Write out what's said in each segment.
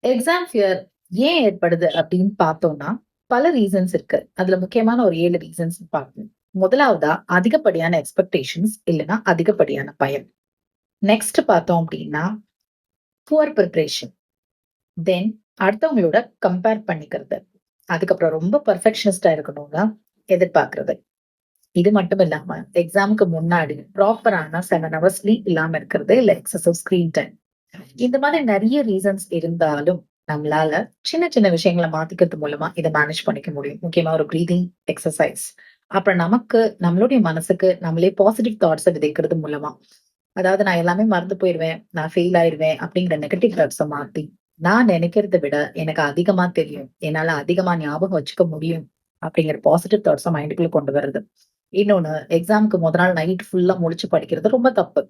Exam fear ஏன் ஏற்படுது அப்படின்னு பார்த்தோம்னா, பல ரீசன்ஸ் இருக்கு. அதுல முக்கியமான ஒரு 7 ரீசன்ஸ் பார்க்கணும். முதலாவதா அதிகப்படியான எக்ஸ்பெக்டேஷன்ஸ் இல்லைன்னா அதிகப்படியான பயம். நெக்ஸ்ட் பார்த்தோம் அப்படின்னா புவர் ப்ரிப்பரேஷன். தென் அடுத்தவங்களோட கம்பேர் பண்ணிக்கிறது. அதுக்கப்புறம் ரொம்ப பெர்ஃபெக்ஷனிஸ்டா இருக்கணும்னா எதிர்பார்க்கறது. இது மட்டும் இல்லாம எக்ஸாமுக்கு முன்னாடி ப்ராப்பரான 7 ஹவர்ஸ் ஸ்லீப் இல்லாம இருக்கிறது இல்ல எக்ஸசிவ் ஸ்கிரீன் டைம். இந்த மாதிரி நிறைய ரீசன்ஸ் இருந்தாலும் நம்மளால சின்ன சின்ன விஷயங்களை மாத்திக்கிறது மூலமா இதை மேனேஜ் பண்ணிக்க முடியும். முக்கியமா ஒரு பிரீதிங் எக்ஸசைஸ். அப்புறம் நமக்கு நம்மளுடைய மனசுக்கு நம்மளே பாசிட்டிவ் தாட்ஸை விதைக்கிறது மூலமா, அதாவது நான் எல்லாமே மறந்து போயிருவேன், நான் ஃபெயில் ஆயிருவேன் அப்படிங்கிற நெகட்டிவ் தாட்ஸை மாத்தி, நான் நினைக்கிறத விட எனக்கு அதிகமா தெரியும், என்னால அதிகமா ஞாபகம் வச்சுக்க முடியும் அப்படிங்கிற பாசிட்டிவ் தாட்ஸை மைண்டுக்குள்ள கொண்டு வருது. இன்னொன்னு, எக்ஸாமுக்கு முத நாள் நைட் ஃபுல்லா முழிச்சு படிக்கிறது ரொம்ப தப்பு.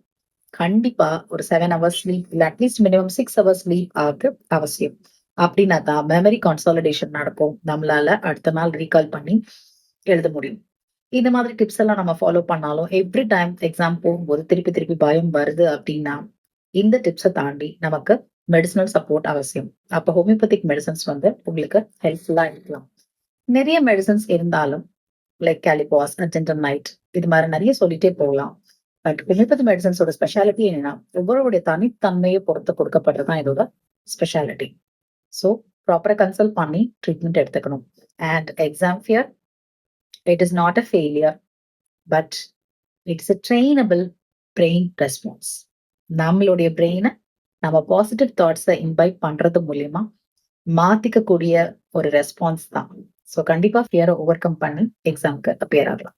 கண்டிப்பா ஒரு 7 ஹவர்ஸ் ஸ்லீப் இல்ல அட்லீஸ்ட் மினிமம் 6 ஹவர்ஸ் ஸ்லீப் ஆகுது அவசியம். அப்படின்னா தான் மெமரி கான்சாலிடேஷன் நடக்கும். நம்மளால அடுத்த நாள் ரீகால் பண்ணி எழுத முடியும். இந்த மாதிரி டிப்ஸ் எல்லாம் நம்ம ஃபாலோ பண்ணாலும் எவ்ரி டைம் எக்ஸாம் போகும்போது திருப்பி திருப்பி பயம் வருது அப்படின்னா, இந்த டிப்ஸை தாண்டி நமக்கு மெடிசினல் சப்போர்ட் அவசியம். அப்ப ஹோமியோபதிக் மெடிசன்ஸ் வந்து உங்களுக்கு ஹெல்ப்ஃபுல்லா இருக்கலாம். நிறைய மெடிசன்ஸ் இருந்தாலும் லைக் கேலிபாஸ், அர்ஜென்டனைட் இது மாதிரி நிறைய சொல்லிட்டே போகலாம். பட் ஹோமியோபதி மெடிசன்ஸோட ஸ்பெஷாலிட்டி என்னன்னா, ஒவ்வொருடைய தனித்தன்மையை பொறுத்து கொடுக்கப்படுறதுதான் இதோட ஸ்பெஷாலிட்டி. ஸோ ப்ராப்பரா கன்சல்ட் பண்ணி ட்ரீட்மெண்ட் எடுத்துக்கணும். And exam fear, it is not a failure, but it's a trainable brain response. நம்மளுடைய பிரெயினை நம்ம பாசிட்டிவ் தாட்ஸை இன்வைட் பண்றது மூலியமா மாத்திக்கக்கூடிய ஒரு ரெஸ்பான்ஸ் தான். ஸோ கண்டிப்பா ஃபியரை ஓவர் கம் பண்ணி எக்ஸாம்க்கு அப்பியர் ஆகலாம்.